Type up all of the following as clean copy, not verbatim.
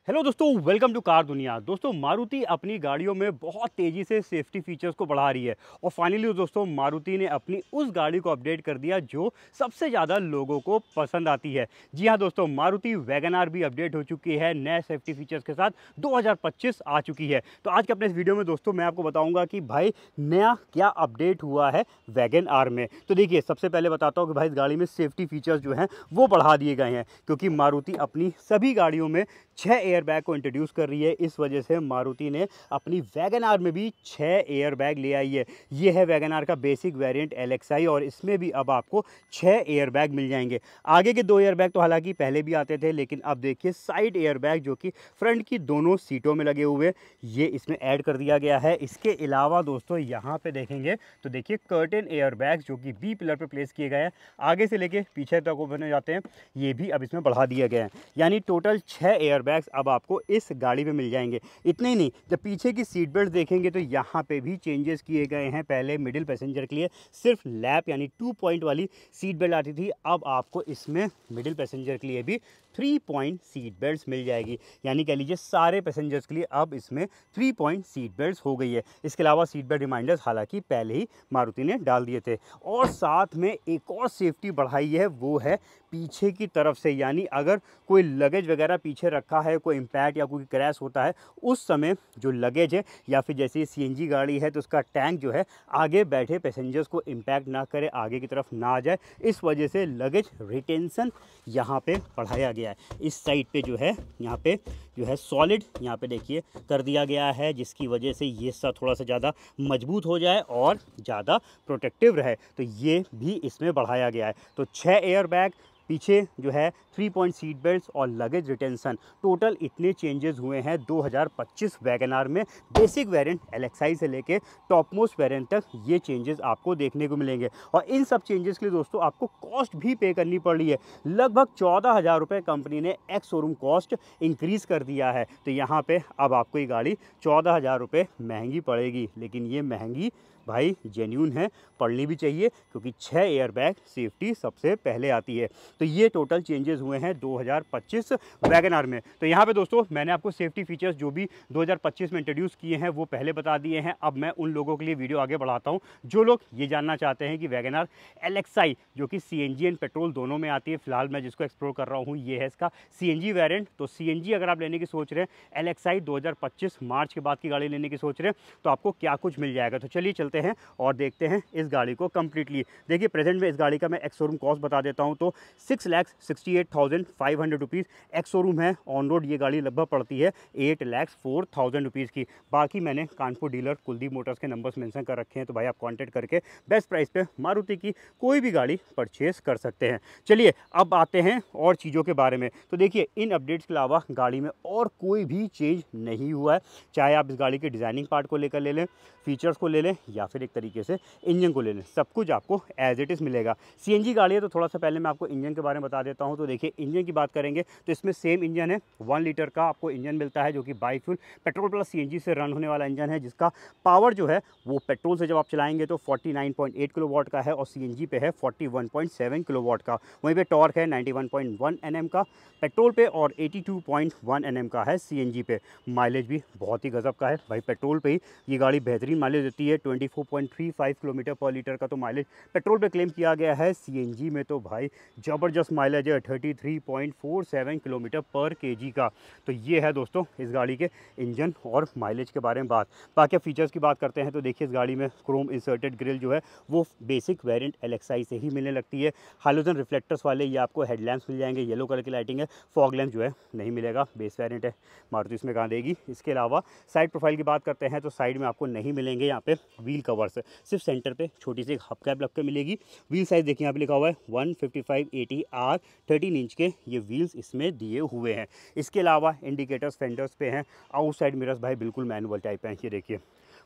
Hello दोस्तों, welcome to car दुनिया। दोस्तों, मारुति अपनी गाड़ियों में बहुत तेज़ी से सेफ्टी फीचर्स को बढ़ा रही है और फाइनली दोस्तों मारुति ने अपनी उस गाड़ी को अपडेट कर दिया जो सबसे ज़्यादा लोगों को पसंद आती है। जी हाँ दोस्तों, मारुति वैगन आर भी अपडेट हो चुकी है नए सेफ्टी फीचर्स के साथ। 2025 आ चुकी है। तो आज के अपने इस वीडियो में दोस्तों मैं आपको बताऊँगा कि भाई नया क्या अपडेट हुआ है वैगन आर में। तो देखिए, सबसे पहले बताता हूँ कि भाई इस गाड़ी में सेफ्टी फीचर्स जो हैं वो बढ़ा दिए गए हैं, क्योंकि मारुति अपनी सभी गाड़ियों में 6 एयरबैग को इंट्रोड्यूस कर रही है। इस वजह से मारुति ने अपनी वैगन आर में भी 6 एयरबैग ले आई है। ये है वैगन आर का बेसिक वेरिएंट LXi और इसमें भी अब आपको 6 एयरबैग मिल जाएंगे। आगे के 2 एयरबैग तो हालांकि पहले भी आते थे, लेकिन अब देखिए साइड एयरबैग जो कि फ्रंट की दोनों सीटों में लगे हुए, ये इसमें ऐड कर दिया गया है। इसके अलावा दोस्तों यहाँ पे देखेंगे तो देखिए कर्टेन एयरबैग जो कि बी पिलर पे प्लेस किए गए हैं, आगे से लेके पीछे तक ओपन जाते हैं, ये भी अब इसमें बढ़ा दिया गया है। यानी टोटल 6 एयरबैग्स अब आपको इस गाड़ी में मिल जाएंगे। इतने ही नहीं, जब पीछे की सीट बेल्ट देखेंगे तो यहाँ पे भी चेंजेस किए गए हैं। पहले मिडिल पैसेंजर के लिए सिर्फ लैप यानी 2 पॉइंट वाली सीट बेल्ट आती थी, अब आपको इसमें मिडिल पैसेंजर के लिए भी 3 पॉइंट सीट बेल्ट मिल जाएगी। यानी कह लीजिए सारे पैसेंजर्स के लिए अब इसमें 3 पॉइंट सीट बेल्ट हो गई है। इसके अलावा सीट बेल्ट रिमाइंडर्स हालांकि पहले ही मारुति ने डाल दिए थे। और साथ में एक और सेफ्टी बढ़ाई है, वो है पीछे की तरफ से। यानी अगर कोई लगेज वगैरह पीछे रखा है, कोई इम्पैक्ट या कोई क्रैश होता है, उस समय जो लगेज है या फिर जैसे CNG गाड़ी है तो उसका टैंक जो है आगे बैठे पैसेंजर्स को इम्पैक्ट ना करे, आगे की तरफ ना आ जाए। इस वजह से लगेज रिटेंशन यहाँ पे बढ़ाया गया है। इस साइड पे जो है यहाँ पे जो है सॉलिड यहाँ पे देखिए कर दिया गया है, जिसकी वजह से ये सब थोड़ा सा ज़्यादा मजबूत हो जाए और ज़्यादा प्रोटेक्टिव रहे, तो ये भी इसमें बढ़ाया गया है। तो 6 एयरबैग, पीछे जो है 3 पॉइंट सीट बेल्ट और लगेज रिटेंशन, टोटल इतने चेंजेस हुए हैं 2025 वैगन आर में। बेसिक वेरिएंट LXi से लेके टॉप मोस्ट वेरिएंट तक ये चेंजेस आपको देखने को मिलेंगे। और इन सब चेंजेस के लिए दोस्तों आपको कॉस्ट भी पे करनी पड़ रही है। लगभग 14,000 रुपये कंपनी ने एक्स शोरूम कॉस्ट इंक्रीज़ कर दिया है। तो यहाँ पे अब आपको ये गाड़ी 14,000 रुपये महंगी पड़ेगी, लेकिन ये महंगी भाई जेन्यून है, पढ़नी भी चाहिए, क्योंकि 6 एयरबैग सेफ्टी सबसे पहले आती है। तो ये टोटल चेंजेस हुए हैं 2025 वैगन आर में। तो यहाँ पे दोस्तों मैंने आपको सेफ्टी फीचर्स जो भी 2025 में इंट्रोड्यूस किए हैं वो पहले बता दिए हैं। अब मैं उन लोगों के लिए वीडियो आगे बढ़ाता हूँ जो लोग ये जानना चाहते हैं कि वैगन आर LXi जो कि CNG एंड पेट्रोल दोनों में आती है। फिलहाल मैं जिसको एक्सप्लोर कर रहा हूँ ये है इसका CNG वेरिएंट। तो CNG अगर आप लेने की सोच रहे हैं, LXi 2025 मार्च के बाद की गाड़ी लेने की सोच रहे हैं, तो आपको क्या कुछ मिल जाएगा। तो चलिए चलते हैं और देखते हैं इस गाड़ी को कंप्लीटली। देखिए प्रेजेंट में इस गाड़ी का मैं एक्स शोरूम कॉस्ट बता देता हूं, तो 6,68,500 रुपीज़ एक्स शोरूम है। ऑन रोड ये गाड़ी लगभग पड़ती है 8,04,000 रुपीज़ की। बाकी मैंने कानपुर डीलर कुलदीप मोटर्स के नंबर्स मेंशन कर रखे हैं, तो भाई आप कांटेक्ट करके बेस्ट प्राइस पे मारुति की कोई भी गाड़ी परचेस कर सकते हैं। चलिए अब आते हैं और चीज़ों के बारे में। तो देखिए इन अपडेट्स के अलावा गाड़ी में और कोई भी चेंज नहीं हुआ है। चाहे आप इस गाड़ी के डिज़ाइनिंग पार्ट को लेकर ले लें, फीचर्स को ले लें, या फिर एक तरीके से इंजन को ले लें, सब कुछ आपको एज इट इज़ मिलेगा। CNG गाड़ी है तो थोड़ा सा पहले मैं आपको इंजन के बारे में बता देता हूं। तो देखिए इंजन की बात करेंगे तो इसमें सेम इंजन है, 1 लीटर का आपको इंजन मिलता है, जो कि बाईफ्यूल पेट्रोल प्लस CNG से रन होने वाला इंजन है, जिसका पावर जो है वो पेट्रोल से जब आप चलाएंगे तो 49.8 किलोवाट का है और CNG पे है 41.7 किलोवाट का। वहीं पे टॉर्क है 91.1 Nm का पेट्रोल पे और 82.1 Nm का है CNG पे। माइलेज भी बहुत ही गजब का है भाई, पेट्रोल पे ही ये गाड़ी बेहतरीन माइलेज देती है। 24.35 किलोमीटर पर लीटर का तो माइलेज पेट्रोल पे क्लेम किया गया है। CNG में तो भाई ज़बरदस्त माइलेज है, 33.47 किलोमीटर पर kg का। तो ये है दोस्तों इस गाड़ी के इंजन और माइलेज के बारे में बात। बाकी फीचर्स की बात करते हैं तो देखिए इस गाड़ी में क्रोम इंसर्टेड ग्रिल जो है वो बेसिक वेरिएंट LXi से ही मिलने लगती है। हाइलोजन रिफ्लेक्टर्स वाले ये आपको हेडलैम्प्स मिल जाएंगे, येलो कलर की लाइटिंग है। फॉग लैम्प जो है नहीं मिलेगा, बेस वेरिएंट है, मारुति इसमें कहाँ देगी। इसके अलावा साइड प्रोफाइल की बात करते हैं तो साइड में आपको नहीं मिलेंगे यहाँ पे व्हील कवर्स, सिर्फ सेंटर पे छोटी सी हब कैप लग के मिलेगी। व्हील साइज देखिए यहाँ पे लिखा हुआ है 155/80R 13 इंच के ये व्हील्स इसमें दिए हुए हैं। इसके अलावा इंडिकेटर्स फेंडर्स पे हैं। आउटसाइड मिरर्स भाई बिल्कुल मैनुअल टाइप हैं, ये देखिए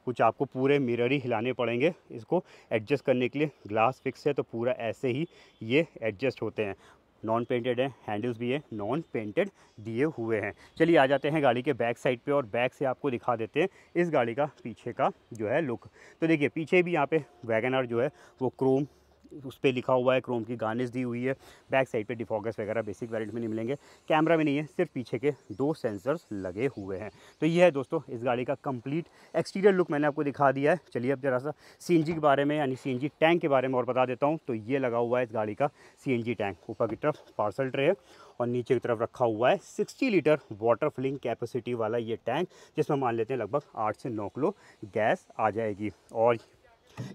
कुछ आपको पूरे मिरर ही हिलाने पड़ेंगे इसको एडजस्ट करने के लिए। ग्लास फिक्स है तो पूरा ऐसे ही ये एडजस्ट होते हैं। नॉन पेंटेड है, हैंडल्स भी है नॉन पेंटेड दिए हुए हैं। चलिए आ जाते हैं गाड़ी के बैक साइड पे और बैक से आपको दिखा देते हैं इस गाड़ी का पीछे का जो है लुक। तो देखिए पीछे भी यहाँ पे वैगन आर जो है वो क्रोम उस पर लिखा हुआ है, क्रोम की गार्निश दी हुई है। बैक साइड पे डिफॉगर्स वगैरह बेसिक वेरिएंट में नहीं मिलेंगे। कैमरा में नहीं है, सिर्फ पीछे के 2 सेंसर्स लगे हुए हैं। तो ये है दोस्तों इस गाड़ी का कंप्लीट एक्सटीरियर लुक मैंने आपको दिखा दिया है। चलिए अब जरा सा सीएनजी के बारे में यानी सीएनजी टैंक के बारे में और बता देता हूँ। तो ये लगा हुआ है इस गाड़ी का सीएनजी टैंक। ऊपर की तरफ पार्सल ट्रे है और नीचे की तरफ रखा हुआ है 60 लीटर वाटर फिलिंग कैपेसिटी वाला ये टैंक, जिसमें मान लेते हैं लगभग 8 से 9 किलो गैस आ जाएगी। और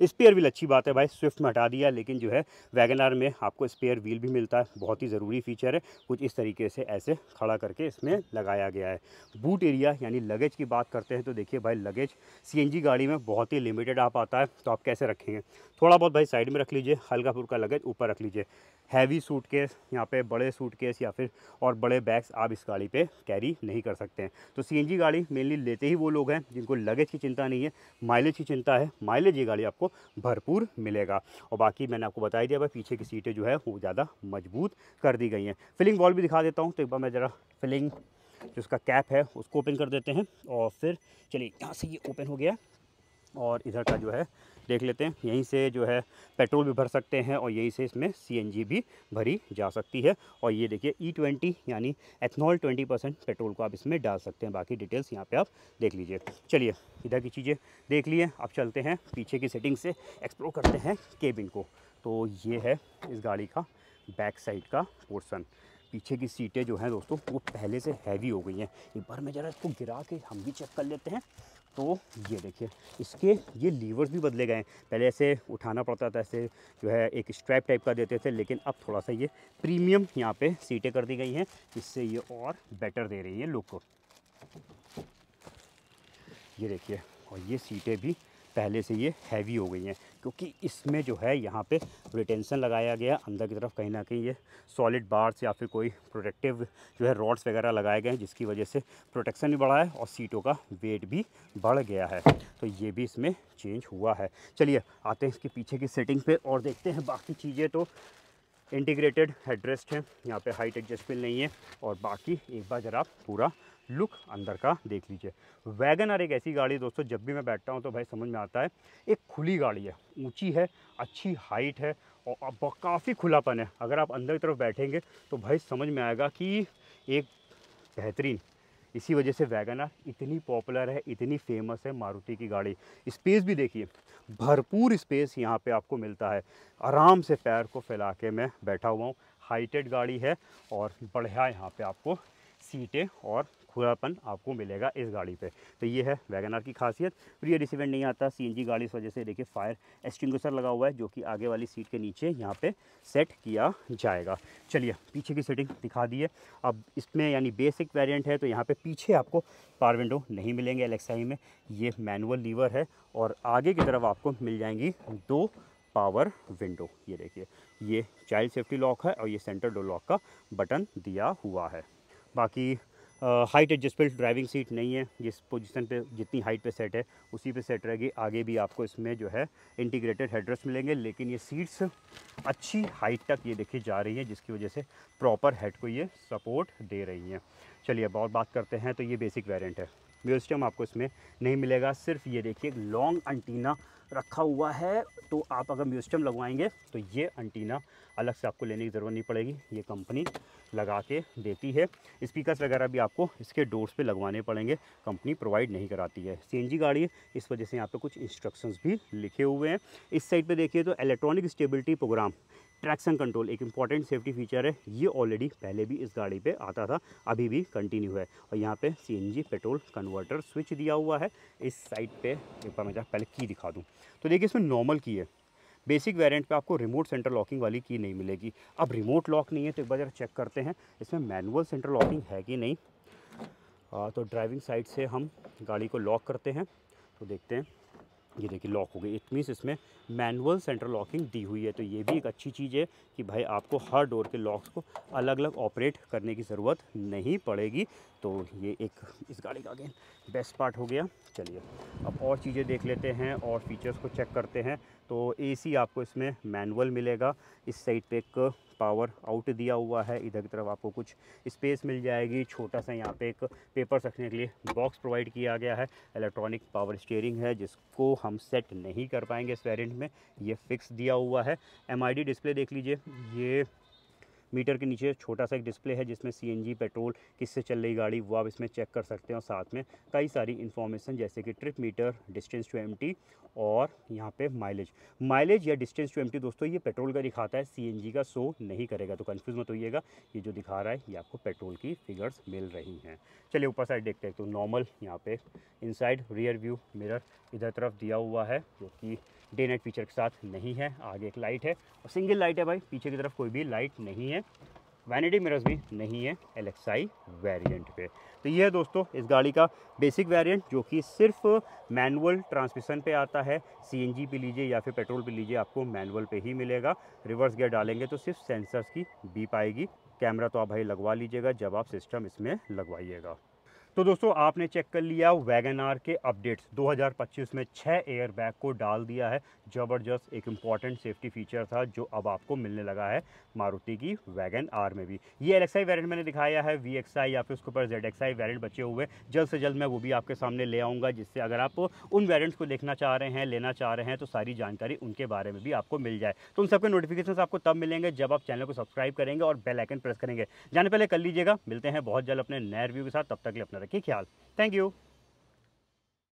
स्पेयर व्हील अच्छी बात है भाई, स्विफ्ट में हटा दिया, लेकिन जो है वैगन आर में आपको स्पेयर व्हील भी मिलता है, बहुत ही ज़रूरी फीचर है। कुछ इस तरीके से ऐसे खड़ा करके इसमें लगाया गया है। बूट एरिया यानी लगेज की बात करते हैं तो देखिए भाई, लगेज सीएनजी गाड़ी में बहुत ही लिमिटेड आ पाता है। तो आप कैसे रखेंगे, थोड़ा बहुत भाई साइड में रख लीजिए, हल्का फुल्का लगेज ऊपर रख लीजिए। हैवी सूटकेस यहाँ पे, बड़े सूटकेस या फिर और बड़े बैग्स आप इस गाड़ी पे कैरी नहीं कर सकते हैं। तो सीएनजी गाड़ी मेनली लेते ही वो लोग हैं जिनको लगेज की चिंता नहीं है, माइलेज की चिंता है। माइलेज ये गाड़ी आपको भरपूर मिलेगा। और बाकी मैंने आपको बता ही दिया भाई, पीछे की सीटें जो है वो ज़्यादा मजबूत कर दी गई हैं। फिलिंग वॉल भी दिखा देता हूँ। तो एक बार मैं ज़रा फिलिंग जो उसका कैप है उसको ओपन कर देते हैं और फिर चलिए यहाँ से ये ओपन हो गया और इधर का जो है देख लेते हैं। यहीं से जो है पेट्रोल भी भर सकते हैं और यहीं से इसमें सीएनजी भी भरी जा सकती है। और ये देखिए E20 यानी एथनॉल 20% पेट्रोल को आप इसमें डाल सकते हैं। बाकी डिटेल्स यहाँ पे आप देख लीजिए। चलिए इधर की चीज़ें देख लिए, अब चलते हैं पीछे की सेटिंग से एक्सप्लोर करते हैं केबिन को। तो ये है इस गाड़ी का बैक साइड का पोर्सन। पीछे की सीटें जो हैं दोस्तों वो पहले से हैवी हो गई हैं। एक बार मैं ज़रा इसको गिरा के हम भी चेक कर लेते हैं। तो ये देखिए इसके ये लीवर्स भी बदले गए हैं। पहले ऐसे उठाना पड़ता था, ऐसे जो है एक स्ट्रैप टाइप का देते थे, लेकिन अब थोड़ा सा ये प्रीमियम यहाँ पे सीटें कर दी गई हैं, जिससे ये और बेटर दे रही है लुक को। ये देखिए, और ये सीटें भी पहले से ये हैवी हो गई हैं, क्योंकि इसमें जो है यहाँ पे रिटेंशन लगाया गया अंदर की तरफ। कहीं ना कहीं ये सॉलिड बार्स या फिर कोई प्रोटेक्टिव जो है रॉड्स वगैरह लगाए गए हैं, जिसकी वजह से प्रोटेक्शन भी बढ़ा है और सीटों का वेट भी बढ़ गया है। तो ये भी इसमें चेंज हुआ है। चलिए आते हैं इसके पीछे की सेटिंग पे और देखते हैं बाकी चीज़ें। तो इंटीग्रेटेड हेडरेस्ट है, यहाँ पे हाइट एडजस्टमेंट नहीं है। और बाकी एक बार ज़रा पूरा लुक अंदर का देख लीजिए। वैगन आर एक ऐसी गाड़ी दोस्तों, जब भी मैं बैठता हूँ तो भाई समझ में आता है, एक खुली गाड़ी है, ऊंची है, अच्छी हाइट है और काफ़ी खुलापन है। अगर आप अंदर की तरफ बैठेंगे तो भाई समझ में आएगा कि एक बेहतरीन। इसी वजह से वैगन आर इतनी पॉपुलर है, इतनी फेमस है मारुति की गाड़ी। स्पेस भी देखिए, भरपूर स्पेस यहाँ पे आपको मिलता है। आराम से पैर को फैला के मैं बैठा हुआ हूँ। हाइटेड गाड़ी है और बढ़िया यहाँ पे आपको सीटें और खुलापन आपको मिलेगा इस गाड़ी पे। तो ये है वैगन आर की खासियत। रियर रिसीवेंट नहीं आता सीएनजी गाड़ी, इस वजह से देखिए फायर एक्सटिंग्विशर लगा हुआ है, जो कि आगे वाली सीट के नीचे यहाँ पे सेट किया जाएगा। चलिए पीछे की सेटिंग दिखा दी है। अब इसमें यानी बेसिक वेरिएंट है तो यहाँ पे पीछे आपको पावर विंडो नहीं मिलेंगे एलएक्सआई में। ये मैनुअल लीवर है और आगे की तरफ आपको मिल जाएंगी 2 पावर विंडो। ये देखिए, ये चाइल्ड सेफ्टी लॉक है और ये सेंटर डोर लॉक का बटन दिया हुआ है। बाकी हाइट एडजस्टेबल ड्राइविंग सीट नहीं है, जिस पोजीशन पे जितनी हाइट पे सेट है उसी पे सेट रहेगी। आगे भी आपको इसमें जो है इंटीग्रेटेड हेडरेस्ट मिलेंगे, लेकिन ये सीट्स अच्छी हाइट तक ये देखी जा रही है, जिसकी वजह से प्रॉपर हेड को ये सपोर्ट दे रही हैं। चलिए अब और बात करते हैं। तो ये बेसिक वेरिएंट है, म्यूजिक सिस्टम आपको इसमें नहीं मिलेगा। सिर्फ ये देखिए लॉन्ग एंटीना रखा हुआ है, तो आप अगर म्यूजिक सिस्टम लगवाएंगे तो ये एंटीना अलग से आपको लेने की ज़रूरत नहीं पड़ेगी, ये कंपनी लगा के देती है। स्पीकर्स वगैरह भी आपको इसके डोर्स पे लगवाने पड़ेंगे, कंपनी प्रोवाइड नहीं कराती है। सीएनजी गाड़ी है, इस वजह से यहाँ पे कुछ इंस्ट्रक्शंस भी लिखे हुए हैं। इस साइड पे देखिए तो electronic stability program, traction control एक इंपॉर्टेंट सेफ्टी फीचर है। ये ऑलरेडी पहले भी इस गाड़ी पे आता था, अभी भी कंटिन्यू है। और यहाँ पे सीएनजी पेट्रोल कन्वर्टर स्विच दिया हुआ है। इस साइड पे एक बार मैं पहले की दिखा दूँ तो देखिए इसमें नॉर्मल की है। बेसिक वेरिएंट पे आपको रिमोट सेंटर लॉकिंग वाली की नहीं मिलेगी। अब रिमोट लॉक नहीं है तो एक बार जरा चेक करते हैं इसमें मैनुअल सेंटर लॉकिंग है कि नहीं। तो ड्राइविंग साइड से हम गाड़ी को लॉक करते हैं तो देखते हैं, ये देखिए लॉक हो गई। इट मीन्स इसमें मैनुअल सेंटर लॉकिंग दी हुई है। तो ये भी एक अच्छी चीज़ है कि भाई आपको हर डोर के लॉक्स को अलग अलग ऑपरेट करने की ज़रूरत नहीं पड़ेगी। तो ये एक इस गाड़ी का अगेन बेस्ट पार्ट हो गया। चलिए अब और चीज़ें देख लेते हैं और फीचर्स को चेक करते हैं। तो एसी आपको इसमें मैनुअल मिलेगा। इस साइड पे एक पावर आउट दिया हुआ है, इधर की तरफ आपको कुछ स्पेस मिल जाएगी। छोटा सा यहाँ पे एक पेपर रखने के लिए बॉक्स प्रोवाइड किया गया है। इलेक्ट्रॉनिक पावर स्टीयरिंग है जिसको हम सेट नहीं कर पाएंगे इस वेरिएंट में, ये फिक्स दिया हुआ है। एमआईडी डिस्प्ले देख लीजिए, ये मीटर के नीचे छोटा सा एक डिस्प्ले है जिसमें सीएनजी पेट्रोल किससे चल रही गाड़ी वो आप इसमें चेक कर सकते हैं, और साथ में कई सारी इन्फॉर्मेशन जैसे कि trip meter, distance to empty और यहाँ पे माइलेज या डिस्टेंस टू एम्प्टी दोस्तों ये पेट्रोल का दिखाता है, सीएनजी का शो नहीं करेगा, तो कंफ्यूज मत होइएगा। ये जो दिखा रहा है ये आपको पेट्रोल की फिगर्स मिल रही हैं। चलिए ऊपर साइड देखते हैं। तो नॉर्मल यहाँ पे इनसाइड रियर व्यू मिरर इधर तरफ दिया हुआ है जो कि डे नाइट फीचर के साथ नहीं है। आगे एक लाइट है और सिंगल लाइट है भाई, पीछे की तरफ कोई भी लाइट नहीं है। वैनिटी मिरर्स भी नहीं है LXi वेरिएंट पे। तो ये है दोस्तों इस गाड़ी का बेसिक वेरिएंट जो कि सिर्फ मैनुअल ट्रांसमिशन पे आता है। सीएनजी पे लीजिए या फिर पेट्रोल पे लीजिए आपको मैनुअल पे ही मिलेगा। रिवर्स गियर डालेंगे तो सिर्फ सेंसर्स की बीप आएगी। कैमरा तो आप भाई लगवा लीजिएगा जब आप सिस्टम इसमें लगवाइएगा। तो दोस्तों आपने चेक कर लिया वैगन आर के अपडेट्स 2025 में 6 एयर बैग को डाल दिया है। ज़बरदस्त एक इम्पॉर्टेंट सेफ्टी फीचर था जो अब आपको मिलने लगा है मारुति की वैगन आर में भी। ये LXi वेरिएंट मैंने दिखाया है, VXi या फिर उसके ऊपर ZXi वेरिएंट बचे हुए, जल्द से जल्द मैं वो भी आपके सामने ले आऊँगा, जिससे अगर आप उन वेरिएंट्स को देखना चाह रहे हैं, लेना चाह रहे हैं, तो सारी जानकारी उनके बारे में भी आपको मिल जाए। तो उन सबके नोटिफिकेशन आपको तब मिलेंगे जब आप चैनल को सब्सक्राइब करेंगे और बेल आइकन प्रेस करेंगे। जाने पहले कर लीजिएगा। मिलते हैं बहुत जल्द अपने नए रिव्यू के साथ, तब तक के लिए अपना रखिए ख्याल। Thank you.